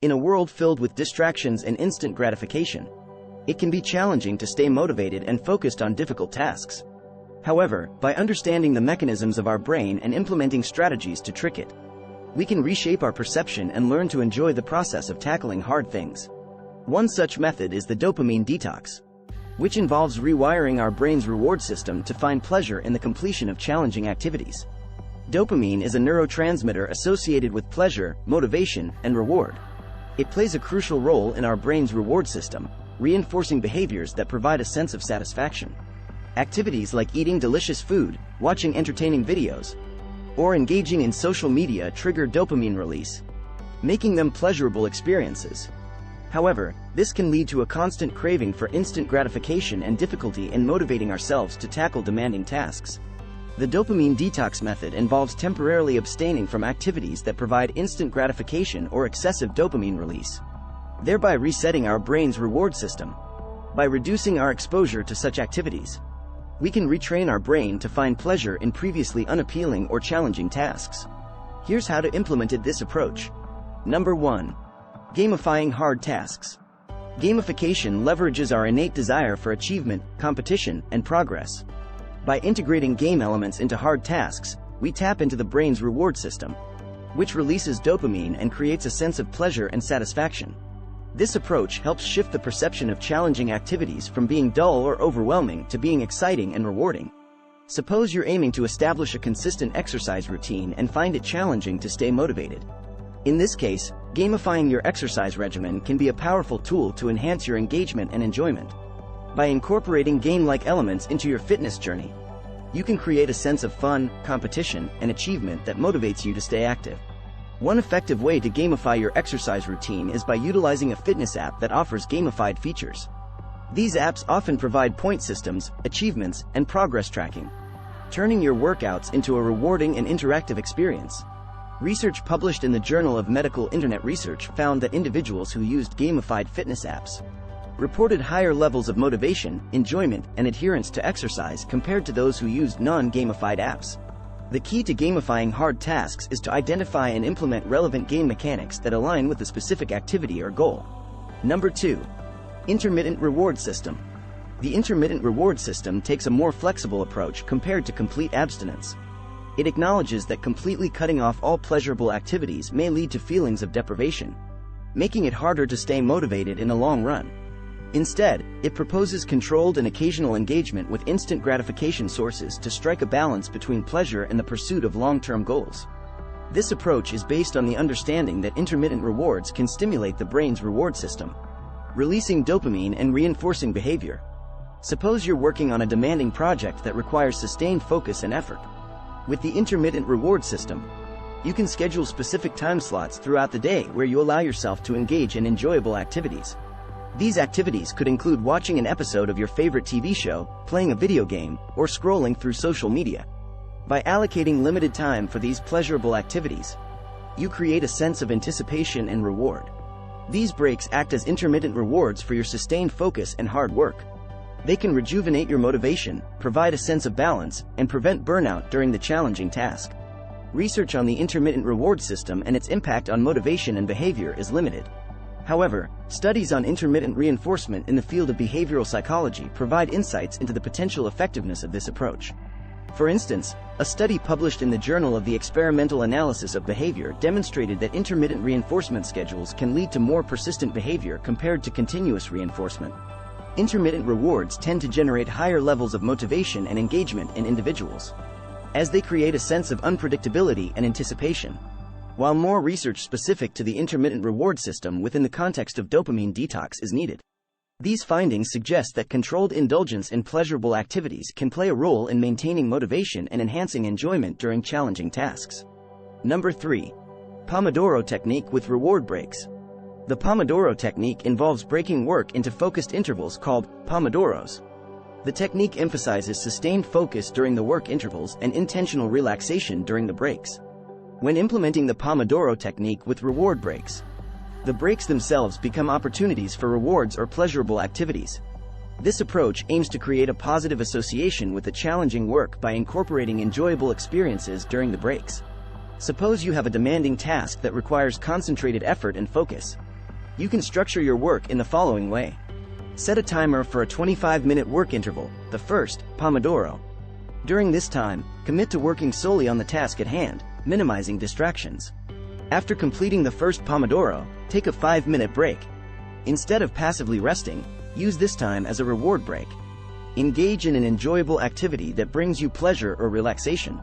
In a world filled with distractions and instant gratification, it can be challenging to stay motivated and focused on difficult tasks. However, by understanding the mechanisms of our brain and implementing strategies to trick it, we can reshape our perception and learn to enjoy the process of tackling hard things. One such method is the dopamine detox, which involves rewiring our brain's reward system to find pleasure in the completion of challenging activities. Dopamine is a neurotransmitter associated with pleasure, motivation, and reward. It plays a crucial role in our brain's reward system, reinforcing behaviors that provide a sense of satisfaction. Activities like eating delicious food, watching entertaining videos, or engaging in social media trigger dopamine release, making them pleasurable experiences. However, this can lead to a constant craving for instant gratification and difficulty in motivating ourselves to tackle demanding tasks. The dopamine detox method involves temporarily abstaining from activities that provide instant gratification or excessive dopamine release, thereby resetting our brain's reward system. By reducing our exposure to such activities, we can retrain our brain to find pleasure in previously unappealing or challenging tasks. Here's how to implement this approach. Number 1. Gamifying hard tasks. Gamification leverages our innate desire for achievement, competition, and progress. By integrating game elements into hard tasks, we tap into the brain's reward system, which releases dopamine and creates a sense of pleasure and satisfaction. This approach helps shift the perception of challenging activities from being dull or overwhelming to being exciting and rewarding. Suppose you're aiming to establish a consistent exercise routine and find it challenging to stay motivated. In this case, gamifying your exercise regimen can be a powerful tool to enhance your engagement and enjoyment. By incorporating game-like elements into your fitness journey, you can create a sense of fun, competition, and achievement that motivates you to stay active. One effective way to gamify your exercise routine is by utilizing a fitness app that offers gamified features. These apps often provide point systems, achievements, and progress tracking, turning your workouts into a rewarding and interactive experience. Research published in the Journal of Medical Internet Research found that individuals who used gamified fitness apps reported higher levels of motivation, enjoyment, and adherence to exercise compared to those who used non-gamified apps. The key to gamifying hard tasks is to identify and implement relevant game mechanics that align with a specific activity or goal. Number 2. Intermittent reward system. The intermittent reward system takes a more flexible approach compared to complete abstinence. It acknowledges that completely cutting off all pleasurable activities may lead to feelings of deprivation, making it harder to stay motivated in the long run. Instead, it proposes controlled and occasional engagement with instant gratification sources to strike a balance between pleasure and the pursuit of long-term goals. This approach is based on the understanding that intermittent rewards can stimulate the brain's reward system, releasing dopamine and reinforcing behavior. Suppose you're working on a demanding project that requires sustained focus and effort. With the intermittent reward system, you can schedule specific time slots throughout the day where you allow yourself to engage in enjoyable activities. These activities could include watching an episode of your favorite TV show, playing a video game, or scrolling through social media. By allocating limited time for these pleasurable activities, you create a sense of anticipation and reward. These breaks act as intermittent rewards for your sustained focus and hard work. They can rejuvenate your motivation, provide a sense of balance, and prevent burnout during the challenging task. Research on the intermittent reward system and its impact on motivation and behavior is limited. However, studies on intermittent reinforcement in the field of behavioral psychology provide insights into the potential effectiveness of this approach. For instance, a study published in the Journal of the Experimental Analysis of Behavior demonstrated that intermittent reinforcement schedules can lead to more persistent behavior compared to continuous reinforcement. Intermittent rewards tend to generate higher levels of motivation and engagement in individuals, as they create a sense of unpredictability and anticipation. While more research specific to the intermittent reward system within the context of dopamine detox is needed, these findings suggest that controlled indulgence in pleasurable activities can play a role in maintaining motivation and enhancing enjoyment during challenging tasks. Number 3. Pomodoro technique with reward breaks. The Pomodoro technique involves breaking work into focused intervals called Pomodoros. The technique emphasizes sustained focus during the work intervals and intentional relaxation during the breaks. When implementing the Pomodoro technique with reward breaks, the breaks themselves become opportunities for rewards or pleasurable activities. This approach aims to create a positive association with the challenging work by incorporating enjoyable experiences during the breaks. Suppose you have a demanding task that requires concentrated effort and focus. You can structure your work in the following way. Set a timer for a 25-minute work interval, the first, Pomodoro. During this time, commit to working solely on the task at hand, minimizing distractions. After completing the first Pomodoro, take a 5-minute break. Instead of passively resting, use this time as a reward break. Engage in an enjoyable activity that brings you pleasure or relaxation,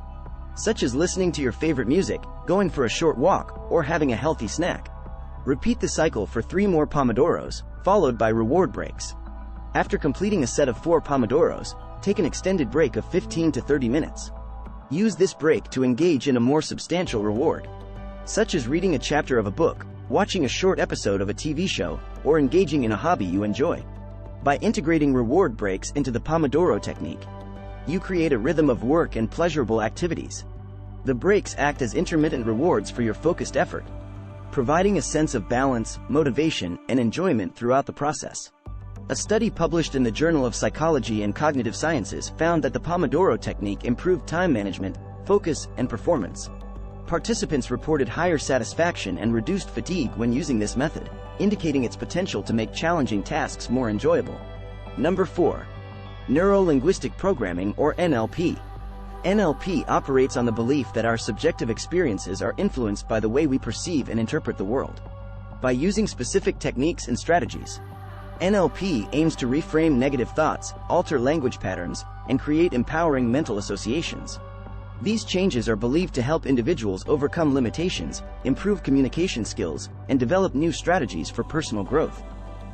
such as listening to your favorite music, going for a short walk, or having a healthy snack. Repeat the cycle for 3 more Pomodoros, followed by reward breaks. After completing a set of 4 Pomodoros, take an extended break of 15 to 30 minutes. Use this break to engage in a more substantial reward, such as reading a chapter of a book, watching a short episode of a TV show, or engaging in a hobby you enjoy. By integrating reward breaks into the Pomodoro technique, you create a rhythm of work and pleasurable activities. The breaks act as intermittent rewards for your focused effort, providing a sense of balance, motivation, and enjoyment throughout the process. A study published in the Journal of Psychology and Cognitive Sciences found that the Pomodoro technique improved time management, focus, and performance. Participants reported higher satisfaction and reduced fatigue when using this method, indicating its potential to make challenging tasks more enjoyable. Number 4. Neuro-linguistic programming, or NLP. NLP operates on the belief that our subjective experiences are influenced by the way we perceive and interpret the world. By using specific techniques and strategies, NLP aims to reframe negative thoughts, alter language patterns, and create empowering mental associations. These changes are believed to help individuals overcome limitations, improve communication skills, and develop new strategies for personal growth.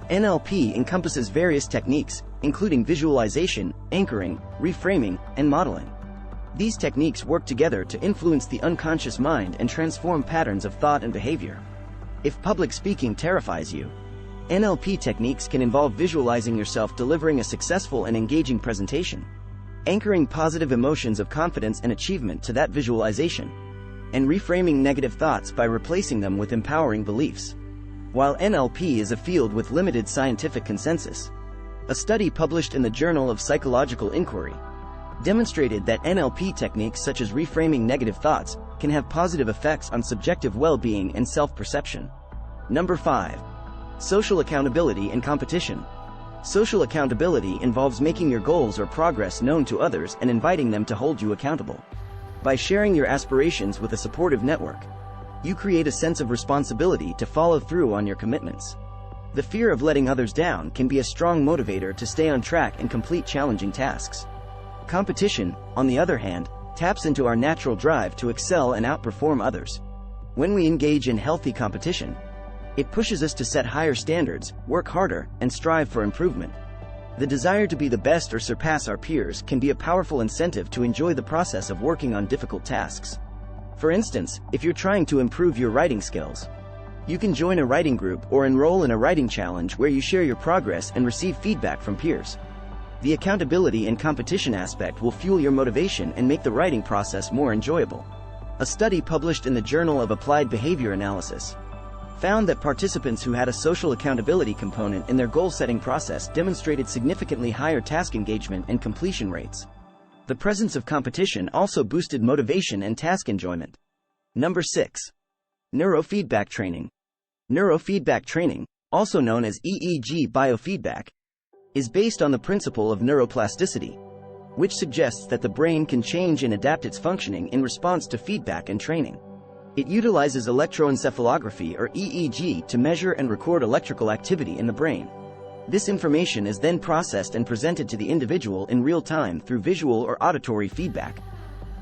NLP encompasses various techniques, including visualization, anchoring, reframing, and modeling. These techniques work together to influence the unconscious mind and transform patterns of thought and behavior. If public speaking terrifies you, NLP techniques can involve visualizing yourself delivering a successful and engaging presentation, anchoring positive emotions of confidence and achievement to that visualization, and reframing negative thoughts by replacing them with empowering beliefs. While NLP is a field with limited scientific consensus, a study published in the Journal of Psychological Inquiry demonstrated that NLP techniques such as reframing negative thoughts can have positive effects on subjective well-being and self-perception. Number 5. Social accountability and competition. Social accountability involves making your goals or progress known to others and inviting them to hold you accountable. By sharing your aspirations with a supportive network, you create a sense of responsibility to follow through on your commitments. The fear of letting others down can be a strong motivator to stay on track and complete challenging tasks. Competition, on the other hand, taps into our natural drive to excel and outperform others. When we engage in healthy competition, it pushes us to set higher standards, work harder, and strive for improvement. The desire to be the best or surpass our peers can be a powerful incentive to enjoy the process of working on difficult tasks. For instance, if you're trying to improve your writing skills, you can join a writing group or enroll in a writing challenge where you share your progress and receive feedback from peers. The accountability and competition aspect will fuel your motivation and make the writing process more enjoyable. A study published in the Journal of Applied Behavior Analysis found that participants who had a social accountability component in their goal-setting process demonstrated significantly higher task engagement and completion rates. The presence of competition also boosted motivation and task enjoyment. Number 6. Neurofeedback training. Neurofeedback training, also known as EEG biofeedback, is based on the principle of neuroplasticity, which suggests that the brain can change and adapt its functioning in response to feedback and training. It utilizes electroencephalography or EEG to measure and record electrical activity in the brain. This information is then processed and presented to the individual in real time through visual or auditory feedback.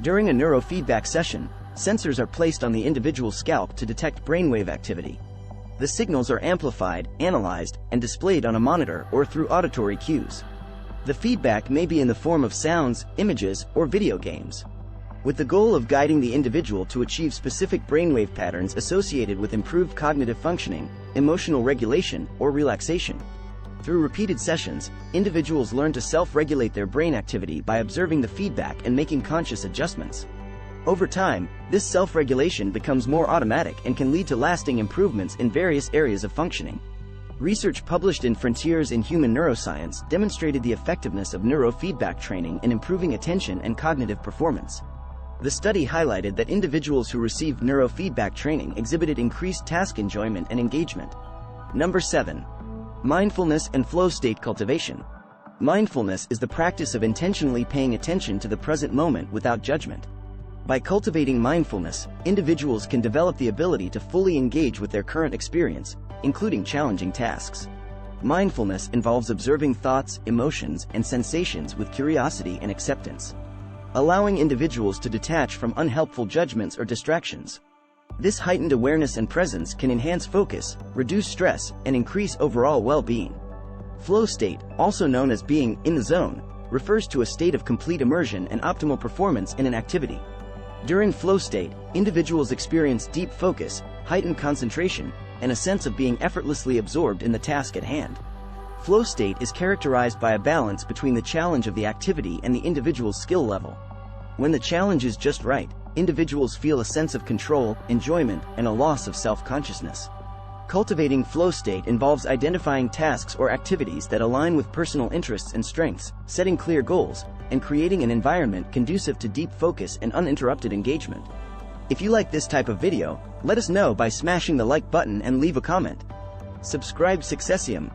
During a neurofeedback session, sensors are placed on the individual's scalp to detect brainwave activity. The signals are amplified, analyzed, and displayed on a monitor or through auditory cues. The feedback may be in the form of sounds, images, or video games, with the goal of guiding the individual to achieve specific brainwave patterns associated with improved cognitive functioning, emotional regulation, or relaxation. Through repeated sessions, individuals learn to self-regulate their brain activity by observing the feedback and making conscious adjustments. Over time, this self-regulation becomes more automatic and can lead to lasting improvements in various areas of functioning. Research published in Frontiers in Human Neuroscience demonstrated the effectiveness of neurofeedback training in improving attention and cognitive performance. The study highlighted that individuals who received neurofeedback training exhibited increased task enjoyment and engagement. Number 7. Mindfulness and flow state cultivation. Mindfulness is the practice of intentionally paying attention to the present moment without judgment. By cultivating mindfulness, individuals can develop the ability to fully engage with their current experience, including challenging tasks. Mindfulness involves observing thoughts, emotions, and sensations with curiosity and acceptance, allowing individuals to detach from unhelpful judgments or distractions. This heightened awareness and presence can enhance focus, reduce stress, and increase overall well-being. Flow state, also known as being in the zone, refers to a state of complete immersion and optimal performance in an activity. During flow state, individuals experience deep focus, heightened concentration, and a sense of being effortlessly absorbed in the task at hand. Flow state is characterized by a balance between the challenge of the activity and the individual's skill level. When the challenge is just right, individuals feel a sense of control, enjoyment, and a loss of self-consciousness. Cultivating flow state involves identifying tasks or activities that align with personal interests and strengths, setting clear goals, and creating an environment conducive to deep focus and uninterrupted engagement. If you like this type of video, let us know by smashing the like button and leave a comment. Subscribe Successeum.